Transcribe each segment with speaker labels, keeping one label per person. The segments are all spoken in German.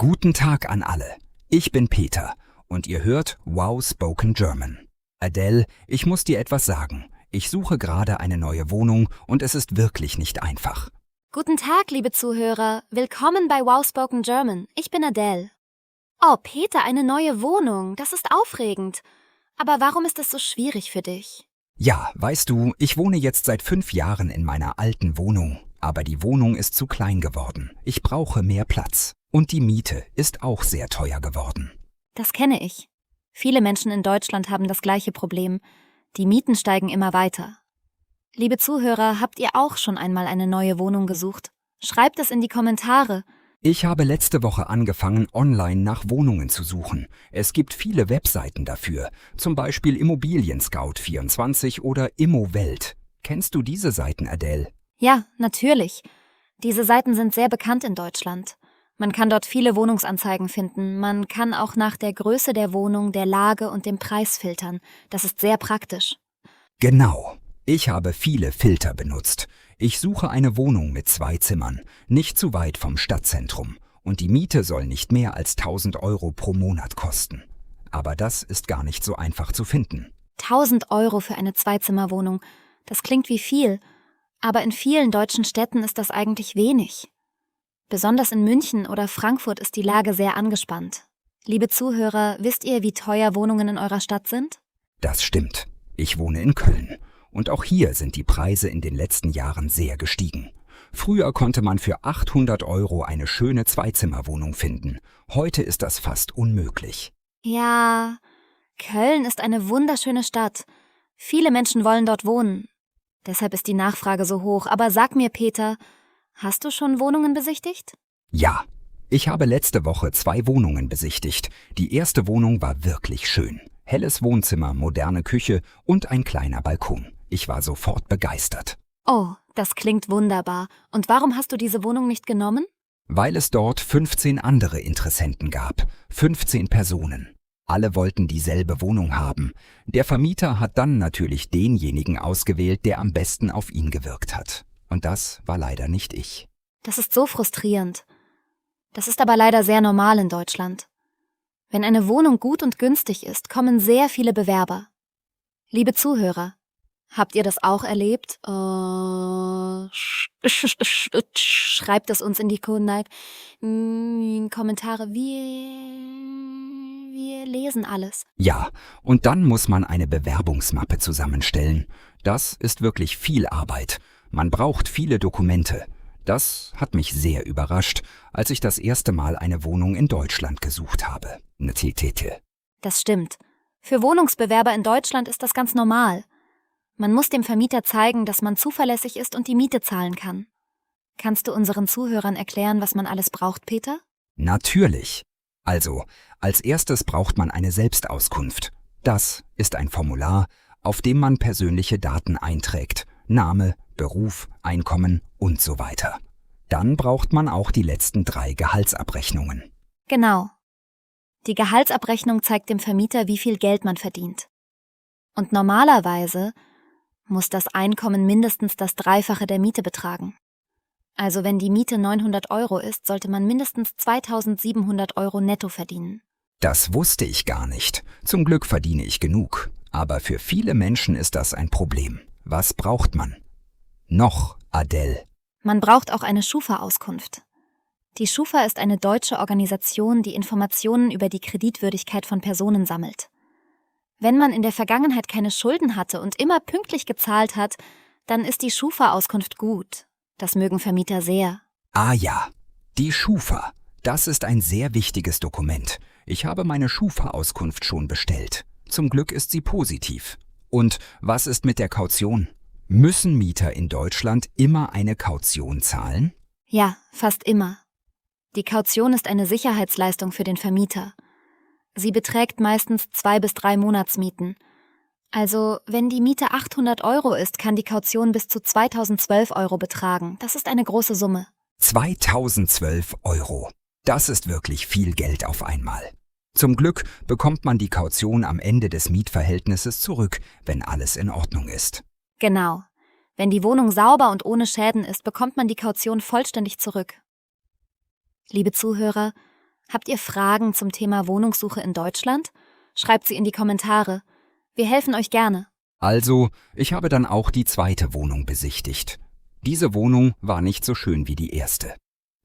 Speaker 1: Guten Tag an alle. Ich bin Peter und ihr hört Wow Spoken German. Adele, ich muss dir etwas sagen. Ich suche gerade eine neue Wohnung und es ist wirklich nicht einfach.
Speaker 2: Guten Tag, liebe Zuhörer. Willkommen bei Wow Spoken German. Ich bin Adele. Oh, Peter, eine neue Wohnung. Das ist aufregend. Aber warum ist es so schwierig für dich?
Speaker 1: Ja, weißt du, ich wohne jetzt seit 5 Jahren in meiner alten Wohnung. Aber die Wohnung ist zu klein geworden. Ich brauche mehr Platz. Und die Miete ist auch sehr teuer geworden.
Speaker 2: Das kenne ich. Viele Menschen in Deutschland haben das gleiche Problem. Die Mieten steigen immer weiter. Liebe Zuhörer, habt ihr auch schon einmal eine neue Wohnung gesucht? Schreibt es in die Kommentare.
Speaker 1: Ich habe letzte Woche angefangen, online nach Wohnungen zu suchen. Es gibt viele Webseiten dafür, zum Beispiel Immobilien Scout 24 oder Immowelt. Kennst du diese Seiten, Adele?
Speaker 2: Ja, natürlich. Diese Seiten sind sehr bekannt in Deutschland. Man kann dort viele Wohnungsanzeigen finden. Man kann auch nach der Größe der Wohnung, der Lage und dem Preis filtern. Das ist sehr praktisch.
Speaker 1: Genau. Ich habe viele Filter benutzt. Ich suche eine Wohnung mit 2 Zimmern, nicht zu weit vom Stadtzentrum. Und die Miete soll nicht mehr als 1.000 Euro pro Monat kosten. Aber das ist gar nicht so einfach zu finden.
Speaker 2: 1.000 Euro für eine Zweizimmerwohnung. Das klingt wie viel. Aber in vielen deutschen Städten ist das eigentlich wenig. Besonders in München oder Frankfurt ist die Lage sehr angespannt. Liebe Zuhörer, wisst ihr, wie teuer Wohnungen in eurer Stadt sind?
Speaker 1: Das stimmt. Ich wohne in Köln. Und auch hier sind die Preise in den letzten Jahren sehr gestiegen. Früher konnte man für 800 Euro eine schöne Zweizimmerwohnung finden. Heute ist das fast unmöglich.
Speaker 2: Ja, Köln ist eine wunderschöne Stadt. Viele Menschen wollen dort wohnen. Deshalb ist die Nachfrage so hoch. Aber sag mir, Peter, hast du schon Wohnungen besichtigt?
Speaker 1: Ja, ich habe letzte Woche 2 Wohnungen besichtigt. Die erste Wohnung war wirklich schön. Helles Wohnzimmer, moderne Küche und ein kleiner Balkon. Ich war sofort begeistert.
Speaker 2: Oh, das klingt wunderbar. Und warum hast du diese Wohnung nicht genommen?
Speaker 1: Weil es dort 15 andere Interessenten gab. 15 Personen. Alle wollten dieselbe Wohnung haben. Der Vermieter hat dann natürlich denjenigen ausgewählt, der am besten auf ihn gewirkt hat. Und das war leider nicht ich.
Speaker 2: Das ist so frustrierend. Das ist aber leider sehr normal in Deutschland. Wenn eine Wohnung gut und günstig ist, kommen sehr viele Bewerber. Liebe Zuhörer, habt ihr das auch erlebt? Schreibt es uns in die Kommentare. Wir lesen alles.
Speaker 1: Ja, und dann muss man eine Bewerbungsmappe zusammenstellen. Das ist wirklich viel Arbeit. Man braucht viele Dokumente. Das hat mich sehr überrascht, als ich das erste Mal eine Wohnung in Deutschland gesucht habe.
Speaker 2: Das stimmt. Für Wohnungsbewerber in Deutschland ist das ganz normal. Man muss dem Vermieter zeigen, dass man zuverlässig ist und die Miete zahlen kann. Kannst du unseren Zuhörern erklären, was man alles braucht, Peter?
Speaker 1: Natürlich. Also, als erstes braucht man eine Selbstauskunft. Das ist ein Formular, auf dem man persönliche Daten einträgt. Name, Beruf, Einkommen und so weiter. Dann braucht man auch die letzten 3 Gehaltsabrechnungen.
Speaker 2: Genau. Die Gehaltsabrechnung zeigt dem Vermieter, wie viel Geld man verdient. Und normalerweise muss das Einkommen mindestens das Dreifache der Miete betragen. Also wenn die Miete 900 Euro ist, sollte man mindestens 2.700 Euro netto verdienen.
Speaker 1: Das wusste ich gar nicht. Zum Glück verdiene ich genug. Aber für viele Menschen ist das ein Problem. Was braucht man? Noch, Adele.
Speaker 2: Man braucht auch eine Schufa-Auskunft. Die Schufa ist eine deutsche Organisation, die Informationen über die Kreditwürdigkeit von Personen sammelt. Wenn man in der Vergangenheit keine Schulden hatte und immer pünktlich gezahlt hat, dann ist die Schufa-Auskunft gut. Das mögen Vermieter sehr.
Speaker 1: Ah ja, die Schufa. Das ist ein sehr wichtiges Dokument. Ich habe meine Schufa-Auskunft schon bestellt. Zum Glück ist sie positiv. Und was ist mit der Kaution? Müssen Mieter in Deutschland immer eine Kaution zahlen?
Speaker 2: Ja, fast immer. Die Kaution ist eine Sicherheitsleistung für den Vermieter. Sie beträgt meistens 2 bis 3 Monatsmieten. Also, wenn die Miete 800 Euro ist, kann die Kaution bis zu 2.012 Euro betragen. Das ist eine große Summe.
Speaker 1: 2.012 Euro. Das ist wirklich viel Geld auf einmal. Zum Glück bekommt man die Kaution am Ende des Mietverhältnisses zurück, wenn alles in Ordnung ist.
Speaker 2: Genau. Wenn die Wohnung sauber und ohne Schäden ist, bekommt man die Kaution vollständig zurück. Liebe Zuhörer, Habt ihr Fragen zum Thema Wohnungssuche in Deutschland? Schreibt sie in die Kommentare. Wir helfen euch gerne.
Speaker 1: Also, ich habe dann auch die zweite Wohnung besichtigt. Diese Wohnung war nicht so schön wie die erste.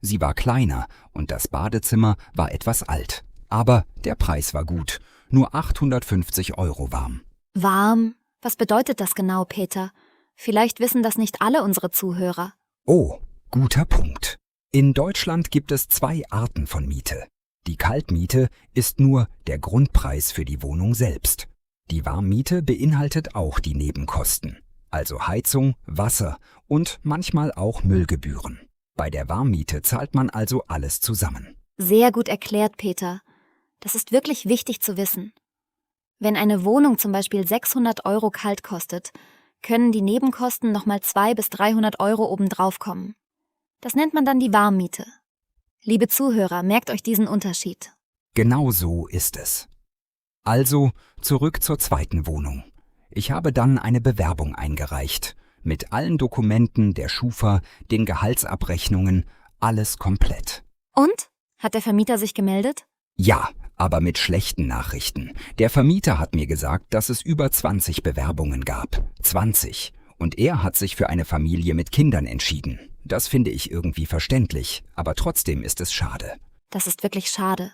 Speaker 1: Sie war kleiner und das Badezimmer war etwas alt. Aber der Preis war gut. Nur 850 € warm.
Speaker 2: Warm? Was bedeutet das genau, Peter? Vielleicht wissen das nicht alle unsere Zuhörer.
Speaker 1: Oh, guter Punkt. In Deutschland gibt es 2 Arten von Miete. Die Kaltmiete ist nur der Grundpreis für die Wohnung selbst. Die Warmmiete beinhaltet auch die Nebenkosten, also Heizung, Wasser und manchmal auch Müllgebühren. Bei der Warmmiete zahlt man also alles zusammen.
Speaker 2: Sehr gut erklärt, Peter. Das ist wirklich wichtig zu wissen. Wenn eine Wohnung zum Beispiel 600 € kalt kostet, können die Nebenkosten nochmal 200 bis 300 € obendrauf kommen. Das nennt man dann die Warmmiete. Liebe Zuhörer, merkt euch diesen Unterschied.
Speaker 1: Genau so ist es. Also zurück zur zweiten Wohnung. Ich habe dann eine Bewerbung eingereicht. Mit allen Dokumenten, der Schufa, den Gehaltsabrechnungen, alles komplett.
Speaker 2: Und? Hat der Vermieter sich gemeldet?
Speaker 1: Ja, aber mit schlechten Nachrichten. Der Vermieter hat mir gesagt, dass es über 20 Bewerbungen gab. 20. Und er hat sich für eine Familie mit Kindern entschieden. Das finde ich irgendwie verständlich, aber trotzdem ist es schade.
Speaker 2: Das ist wirklich schade.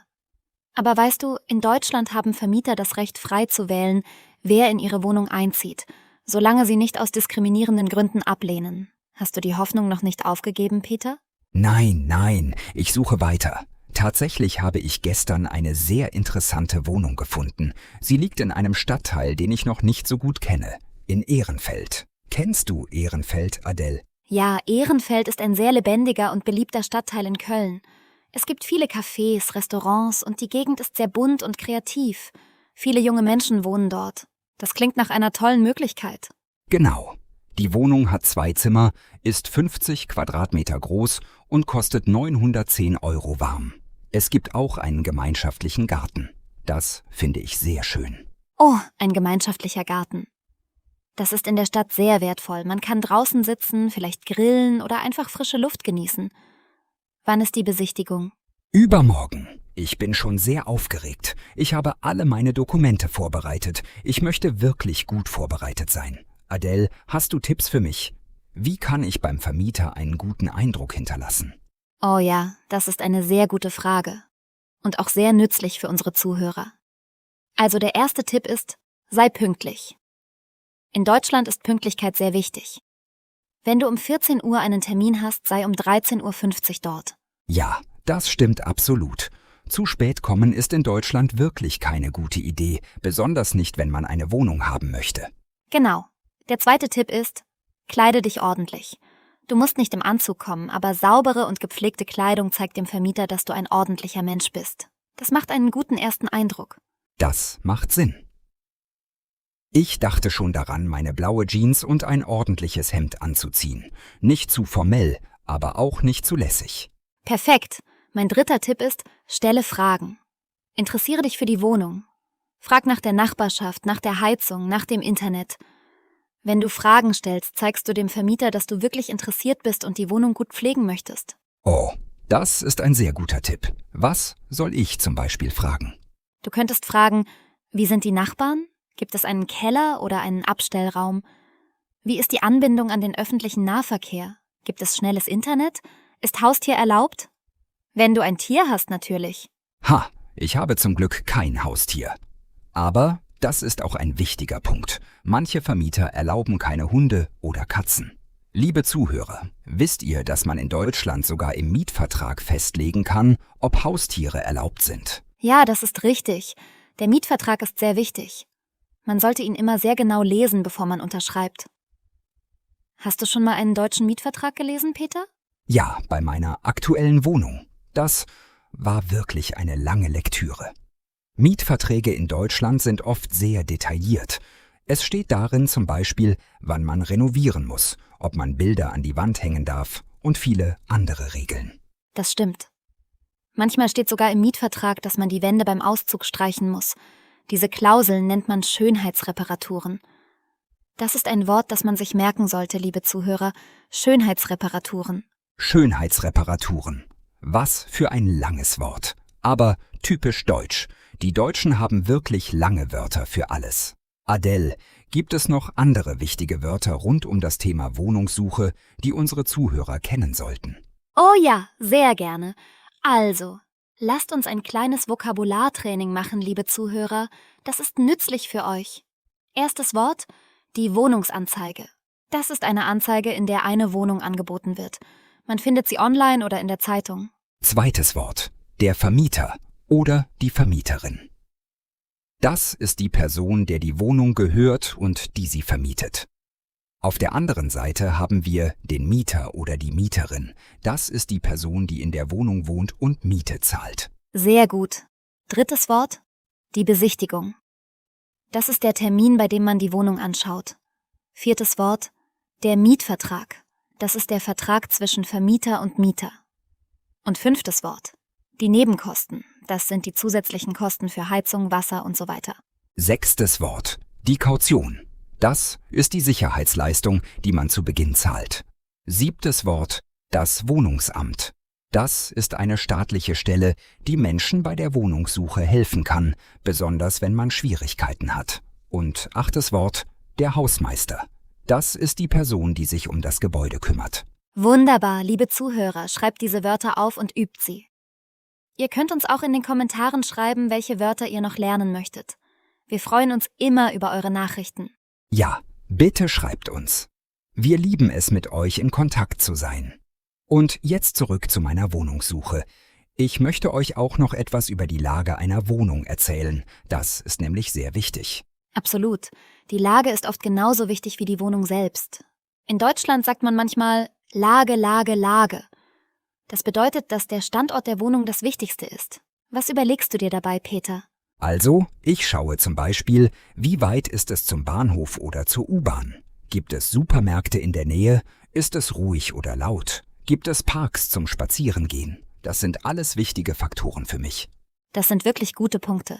Speaker 2: Aber weißt du, in Deutschland haben Vermieter das Recht, frei zu wählen, wer in ihre Wohnung einzieht, solange sie nicht aus diskriminierenden Gründen ablehnen. Hast du die Hoffnung noch nicht aufgegeben, Peter?
Speaker 1: Nein, ich suche weiter. Tatsächlich habe ich gestern eine sehr interessante Wohnung gefunden. Sie liegt in einem Stadtteil, den ich noch nicht so gut kenne, in Ehrenfeld. Kennst du Ehrenfeld, Adele?
Speaker 2: Ja, Ehrenfeld ist ein sehr lebendiger und beliebter Stadtteil in Köln. Es gibt viele Cafés, Restaurants und die Gegend ist sehr bunt und kreativ. Viele junge Menschen wohnen dort. Das klingt nach einer tollen Möglichkeit.
Speaker 1: Genau. Die Wohnung hat 2 Zimmer, ist 50 Quadratmeter groß und kostet 910 € warm. Es gibt auch einen gemeinschaftlichen Garten. Das finde ich sehr schön.
Speaker 2: Oh, ein gemeinschaftlicher Garten. Das ist in der Stadt sehr wertvoll. Man kann draußen sitzen, vielleicht grillen oder einfach frische Luft genießen. Wann ist die Besichtigung?
Speaker 1: Übermorgen. Ich bin schon sehr aufgeregt. Ich habe alle meine Dokumente vorbereitet. Ich möchte wirklich gut vorbereitet sein. Adele, hast du Tipps für mich? Wie kann ich beim Vermieter einen guten Eindruck hinterlassen?
Speaker 2: Oh ja, das ist eine sehr gute Frage. Und auch sehr nützlich für unsere Zuhörer. Also der erste Tipp ist, sei pünktlich. In Deutschland ist Pünktlichkeit sehr wichtig. Wenn du um 14 Uhr einen Termin hast, sei um 13:50 Uhr dort.
Speaker 1: Ja, das stimmt absolut. Zu spät kommen ist in Deutschland wirklich keine gute Idee, besonders nicht, wenn man eine Wohnung haben möchte.
Speaker 2: Genau. Der zweite Tipp ist, kleide dich ordentlich. Du musst nicht im Anzug kommen, aber saubere und gepflegte Kleidung zeigt dem Vermieter, dass du ein ordentlicher Mensch bist. Das macht einen guten ersten Eindruck.
Speaker 1: Das macht Sinn. Ich dachte schon daran, meine blaue Jeans und ein ordentliches Hemd anzuziehen. Nicht zu formell, aber auch nicht zu lässig.
Speaker 2: Perfekt. Mein dritter Tipp ist, stelle Fragen. Interessiere dich für die Wohnung. Frag nach der Nachbarschaft, nach der Heizung, nach dem Internet. Wenn du Fragen stellst, zeigst du dem Vermieter, dass du wirklich interessiert bist und die Wohnung gut pflegen möchtest.
Speaker 1: Oh, das ist ein sehr guter Tipp. Was soll ich zum Beispiel fragen?
Speaker 2: Du könntest fragen, wie sind die Nachbarn? Gibt es einen Keller oder einen Abstellraum? Wie ist die Anbindung an den öffentlichen Nahverkehr? Gibt es schnelles Internet? Ist Haustier erlaubt? Wenn du ein Tier hast, natürlich.
Speaker 1: Ha, ich habe zum Glück kein Haustier. Aber das ist auch ein wichtiger Punkt. Manche Vermieter erlauben keine Hunde oder Katzen. Liebe Zuhörer, wisst ihr, dass man in Deutschland sogar im Mietvertrag festlegen kann, ob Haustiere erlaubt sind?
Speaker 2: Ja, das ist richtig. Der Mietvertrag ist sehr wichtig. Man sollte ihn immer sehr genau lesen, bevor man unterschreibt. Hast du schon mal einen deutschen Mietvertrag gelesen, Peter?
Speaker 1: Ja, bei meiner aktuellen Wohnung. Das war wirklich eine lange Lektüre. Mietverträge in Deutschland sind oft sehr detailliert. Es steht darin zum Beispiel, wann man renovieren muss, ob man Bilder an die Wand hängen darf und viele andere Regeln.
Speaker 2: Das stimmt. Manchmal steht sogar im Mietvertrag, dass man die Wände beim Auszug streichen muss. Diese Klauseln nennt man Schönheitsreparaturen. Das ist ein Wort, das man sich merken sollte, liebe Zuhörer. Schönheitsreparaturen.
Speaker 1: Schönheitsreparaturen. Was für ein langes Wort. Aber typisch deutsch. Die Deutschen haben wirklich lange Wörter für alles. Adele, gibt es noch andere wichtige Wörter rund um das Thema Wohnungssuche, die unsere Zuhörer kennen sollten?
Speaker 2: Oh ja, sehr gerne. Also, lasst uns ein kleines Vokabulartraining machen, liebe Zuhörer. Das ist nützlich für euch. Erstes Wort, die Wohnungsanzeige. Das ist eine Anzeige, in der eine Wohnung angeboten wird. Man findet sie online oder in der Zeitung.
Speaker 1: Zweites Wort, der Vermieter oder die Vermieterin. Das ist die Person, der die Wohnung gehört und die sie vermietet. Auf der anderen Seite haben wir den Mieter oder die Mieterin. Das ist die Person, die in der Wohnung wohnt und Miete zahlt.
Speaker 2: Sehr gut. Drittes Wort, die Besichtigung. Das ist der Termin, bei dem man die Wohnung anschaut. Viertes Wort, der Mietvertrag. Das ist der Vertrag zwischen Vermieter und Mieter. Und fünftes Wort, die Nebenkosten. Das sind die zusätzlichen Kosten für Heizung, Wasser und so weiter.
Speaker 1: Sechstes Wort, die Kaution. Das ist die Sicherheitsleistung, die man zu Beginn zahlt. Siebtes Wort, das Wohnungsamt. Das ist eine staatliche Stelle, die Menschen bei der Wohnungssuche helfen kann, besonders wenn man Schwierigkeiten hat. Und achtes Wort, der Hausmeister. Das ist die Person, die sich um das Gebäude kümmert.
Speaker 2: Wunderbar, liebe Zuhörer, schreibt diese Wörter auf und übt sie. Ihr könnt uns auch in den Kommentaren schreiben, welche Wörter ihr noch lernen möchtet. Wir freuen uns immer über eure Nachrichten.
Speaker 1: Ja, bitte schreibt uns. Wir lieben es, mit euch in Kontakt zu sein. Und jetzt zurück zu meiner Wohnungssuche. Ich möchte euch auch noch etwas über die Lage einer Wohnung erzählen. Das ist nämlich sehr wichtig.
Speaker 2: Absolut. Die Lage ist oft genauso wichtig wie die Wohnung selbst. In Deutschland sagt man manchmal Lage, Lage, Lage. Das bedeutet, dass der Standort der Wohnung das Wichtigste ist. Was überlegst du dir dabei, Peter?
Speaker 1: Also, ich schaue zum Beispiel, wie weit ist es zum Bahnhof oder zur U-Bahn? Gibt es Supermärkte in der Nähe? Ist es ruhig oder laut? Gibt es Parks zum Spazierengehen? Das sind alles wichtige Faktoren für mich.
Speaker 2: Das sind wirklich gute Punkte.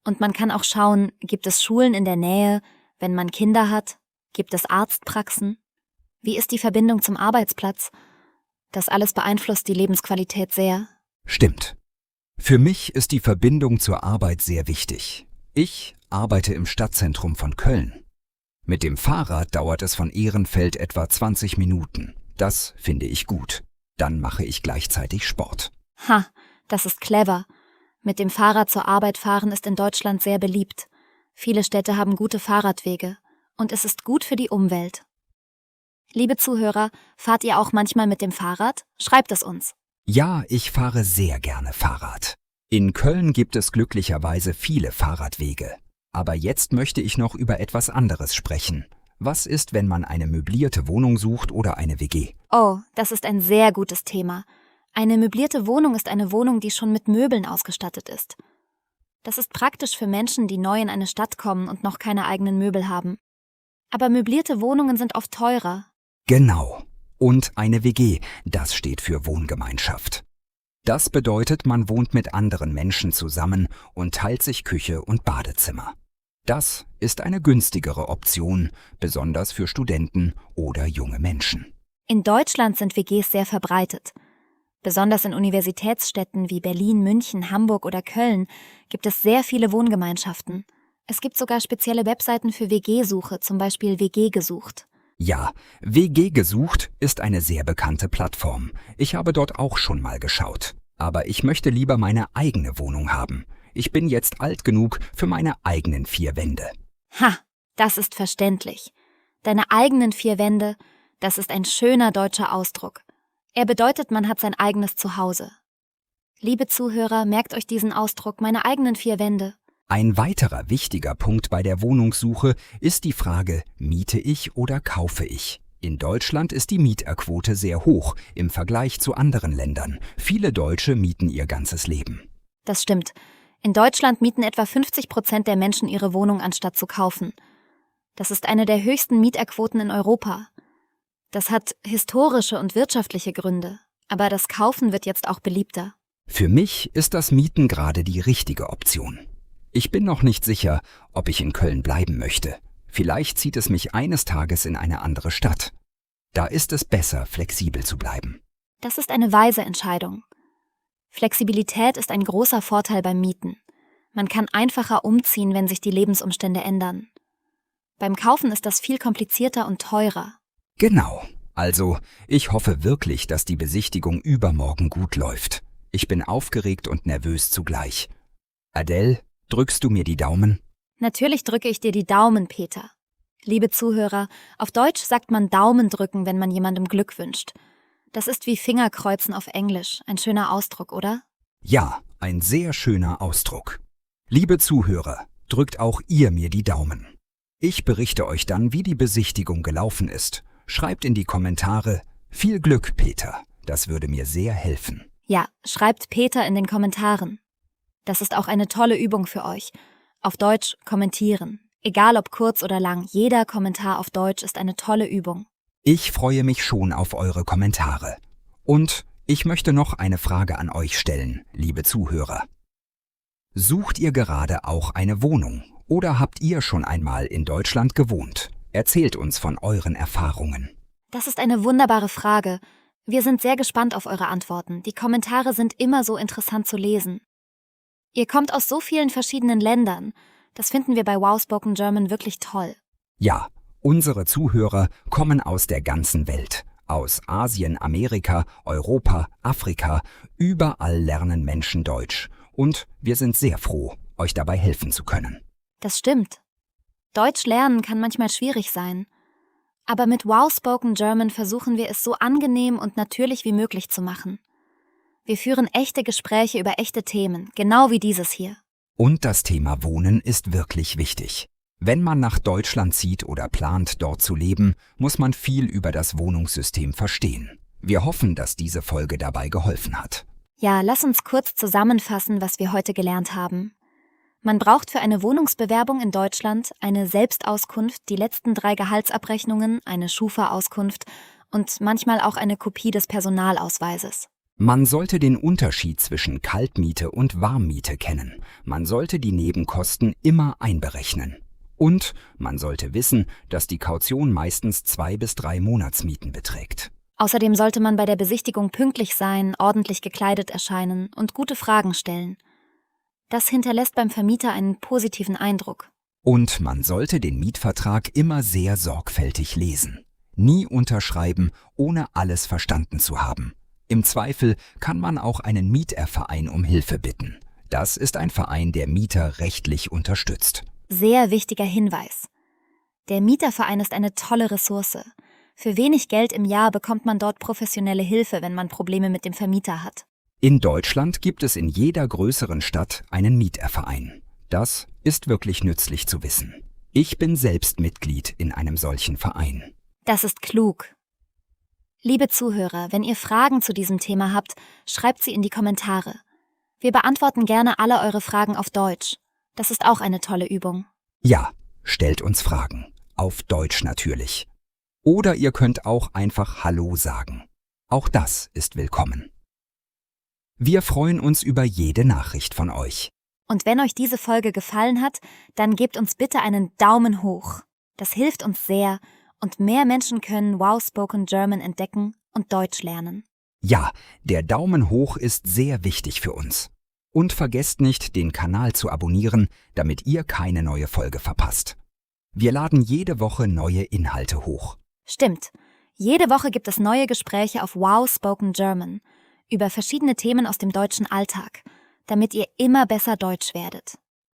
Speaker 2: Und man kann auch schauen, gibt es Schulen in der Nähe, wenn man Kinder hat? Gibt es Arztpraxen? Wie ist die Verbindung zum Arbeitsplatz? Das alles beeinflusst die Lebensqualität sehr.
Speaker 1: Stimmt. Für mich ist die Verbindung zur Arbeit sehr wichtig. Ich arbeite im Stadtzentrum von Köln. Mit dem Fahrrad dauert es von Ehrenfeld etwa 20 Minuten. Das finde ich gut. Dann mache ich gleichzeitig Sport.
Speaker 2: Ha, das ist clever. Mit dem Fahrrad zur Arbeit fahren ist in Deutschland sehr beliebt. Viele Städte haben gute Fahrradwege. Und es ist gut für die Umwelt. Liebe Zuhörer, fahrt ihr auch manchmal mit dem Fahrrad? Schreibt es uns.
Speaker 1: Ja, ich fahre sehr gerne Fahrrad. In Köln gibt es glücklicherweise viele Fahrradwege. Aber jetzt möchte ich noch über etwas anderes sprechen. Was ist, wenn man eine möblierte Wohnung sucht oder eine WG?
Speaker 2: Oh, das ist ein sehr gutes Thema. Eine möblierte Wohnung ist eine Wohnung, die schon mit Möbeln ausgestattet ist. Das ist praktisch für Menschen, die neu in eine Stadt kommen und noch keine eigenen Möbel haben. Aber möblierte Wohnungen sind oft teurer.
Speaker 1: Genau. Und eine WG, das steht für Wohngemeinschaft. Das bedeutet, man wohnt mit anderen Menschen zusammen und teilt sich Küche und Badezimmer. Das ist eine günstigere Option, besonders für Studenten oder junge Menschen.
Speaker 2: In Deutschland sind WGs sehr verbreitet. Besonders in Universitätsstädten wie Berlin, München, Hamburg oder Köln gibt es sehr viele Wohngemeinschaften. Es gibt sogar spezielle Webseiten für WG-Suche, zum Beispiel WG gesucht.
Speaker 1: Ja, WG gesucht ist eine sehr bekannte Plattform. Ich habe dort auch schon mal geschaut. Aber ich möchte lieber meine eigene Wohnung haben. Ich bin jetzt alt genug für meine eigenen 4 Wände.
Speaker 2: Ha, das ist verständlich. Deine eigenen 4 Wände, das ist ein schöner deutscher Ausdruck. Er bedeutet, man hat sein eigenes Zuhause. Liebe Zuhörer, merkt euch diesen Ausdruck, meine eigenen 4 Wände.
Speaker 1: Ein weiterer wichtiger Punkt bei der Wohnungssuche ist die Frage, miete ich oder kaufe ich? In Deutschland ist die Mieterquote sehr hoch im Vergleich zu anderen Ländern. Viele Deutsche mieten ihr ganzes Leben.
Speaker 2: Das stimmt. In Deutschland mieten etwa 50% der Menschen ihre Wohnung, anstatt zu kaufen. Das ist eine der höchsten Mieterquoten in Europa. Das hat historische und wirtschaftliche Gründe. Aber das Kaufen wird jetzt auch beliebter.
Speaker 1: Für mich ist das Mieten gerade die richtige Option. Ich bin noch nicht sicher, ob ich in Köln bleiben möchte. Vielleicht zieht es mich eines Tages in eine andere Stadt. Da ist es besser, flexibel zu bleiben.
Speaker 2: Das ist eine weise Entscheidung. Flexibilität ist ein großer Vorteil beim Mieten. Man kann einfacher umziehen, wenn sich die Lebensumstände ändern. Beim Kaufen ist das viel komplizierter und teurer.
Speaker 1: Genau. Also, ich hoffe wirklich, dass die Besichtigung übermorgen gut läuft. Ich bin aufgeregt und nervös zugleich. Adele, drückst du mir die Daumen?
Speaker 2: Natürlich drücke ich dir die Daumen, Peter. Liebe Zuhörer, auf Deutsch sagt man Daumen drücken, wenn man jemandem Glück wünscht. Das ist wie Fingerkreuzen auf Englisch. Ein schöner Ausdruck, oder?
Speaker 1: Ja, ein sehr schöner Ausdruck. Liebe Zuhörer, drückt auch ihr mir die Daumen. Ich berichte euch dann, wie die Besichtigung gelaufen ist. Schreibt in die Kommentare, viel Glück, Peter. Das würde mir sehr helfen.
Speaker 2: Ja, schreibt Peter in den Kommentaren. Das ist auch eine tolle Übung für euch. Auf Deutsch kommentieren. Egal ob kurz oder lang, jeder Kommentar auf Deutsch ist eine tolle Übung.
Speaker 1: Ich freue mich schon auf eure Kommentare. Und ich möchte noch eine Frage an euch stellen, liebe Zuhörer. Sucht ihr gerade auch eine Wohnung oder habt ihr schon einmal in Deutschland gewohnt? Erzählt uns von euren Erfahrungen.
Speaker 2: Das ist eine wunderbare Frage. Wir sind sehr gespannt auf eure Antworten. Die Kommentare sind immer so interessant zu lesen. Ihr kommt aus so vielen verschiedenen Ländern. Das finden wir bei Wow Spoken German wirklich toll.
Speaker 1: Ja, unsere Zuhörer kommen aus der ganzen Welt. Aus Asien, Amerika, Europa, Afrika. Überall lernen Menschen Deutsch. Und wir sind sehr froh, euch dabei helfen zu können.
Speaker 2: Das stimmt. Deutsch lernen kann manchmal schwierig sein. Aber mit Wow Spoken German versuchen wir es so angenehm und natürlich wie möglich zu machen. Wir führen echte Gespräche über echte Themen, genau wie dieses hier.
Speaker 1: Und das Thema Wohnen ist wirklich wichtig. Wenn man nach Deutschland zieht oder plant, dort zu leben, muss man viel über das Wohnungssystem verstehen. Wir hoffen, dass diese Folge dabei geholfen hat.
Speaker 2: Ja, lass uns kurz zusammenfassen, was wir heute gelernt haben. Man braucht für eine Wohnungsbewerbung in Deutschland eine Selbstauskunft, die letzten 3 Gehaltsabrechnungen, eine Schufa-Auskunft und manchmal auch eine Kopie des Personalausweises.
Speaker 1: Man sollte den Unterschied zwischen Kaltmiete und Warmmiete kennen. Man sollte die Nebenkosten immer einberechnen. Und man sollte wissen, dass die Kaution meistens 2 bis 3 Monatsmieten beträgt.
Speaker 2: Außerdem sollte man bei der Besichtigung pünktlich sein, ordentlich gekleidet erscheinen und gute Fragen stellen. Das hinterlässt beim Vermieter einen positiven Eindruck.
Speaker 1: Und man sollte den Mietvertrag immer sehr sorgfältig lesen. Nie unterschreiben, ohne alles verstanden zu haben. Im Zweifel kann man auch einen Mieterverein um Hilfe bitten. Das ist ein Verein, der Mieter rechtlich unterstützt.
Speaker 2: Sehr wichtiger Hinweis. Der Mieterverein ist eine tolle Ressource. Für wenig Geld im Jahr bekommt man dort professionelle Hilfe, wenn man Probleme mit dem Vermieter hat.
Speaker 1: In Deutschland gibt es in jeder größeren Stadt einen Mieterverein. Das ist wirklich nützlich zu wissen. Ich bin selbst Mitglied in einem solchen Verein.
Speaker 2: Das ist klug. Liebe Zuhörer, wenn ihr Fragen zu diesem Thema habt, schreibt sie in die Kommentare. Wir beantworten gerne alle eure Fragen auf Deutsch. Das ist auch eine tolle Übung.
Speaker 1: Ja, stellt uns Fragen. Auf Deutsch natürlich. Oder ihr könnt auch einfach Hallo sagen. Auch das ist willkommen. Wir freuen uns über jede Nachricht von euch.
Speaker 2: Und wenn euch diese Folge gefallen hat, dann gebt uns bitte einen Daumen hoch. Das hilft uns sehr und mehr Menschen können Wow Spoken German entdecken und Deutsch lernen.
Speaker 1: Ja, der Daumen hoch ist sehr wichtig für uns. Und vergesst nicht, den Kanal zu abonnieren, damit ihr keine neue Folge verpasst. Wir laden jede Woche neue Inhalte hoch.
Speaker 2: Stimmt. Jede Woche gibt es neue Gespräche auf Wow Spoken German über verschiedene Themen aus dem deutschen Alltag, damit ihr immer besser Deutsch werdet.